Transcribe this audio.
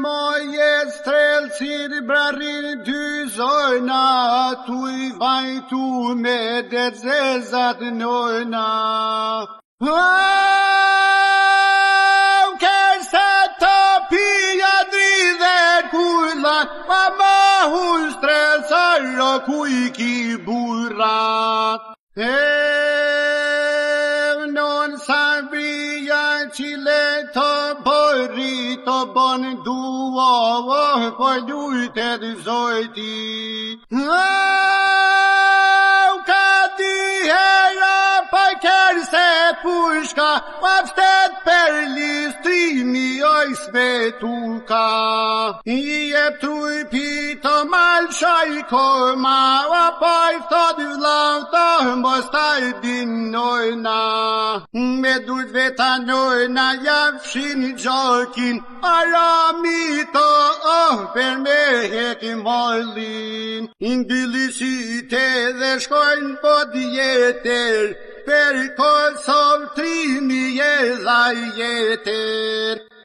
Moje strelësit brarin ty zojna, tu I vajtu me det zezat nojna. Kërse të pija dridhe kujla, pa ma hu strelësarë kuj ki burat. Non sabria cile të bëri të bën dua për lujtet zojti. Ka di hera për kërse pushka, paftet për listrimi oj svetuka. I jep tuj pito mal shaj koma, apaj thot vlau të mbostaj din nojna. Me dujt veta nojna jafshin gjokin, arami të për me hekim mollin. Ingilishite dhe shkojnë po djeter, per Kosov 3000 jeter.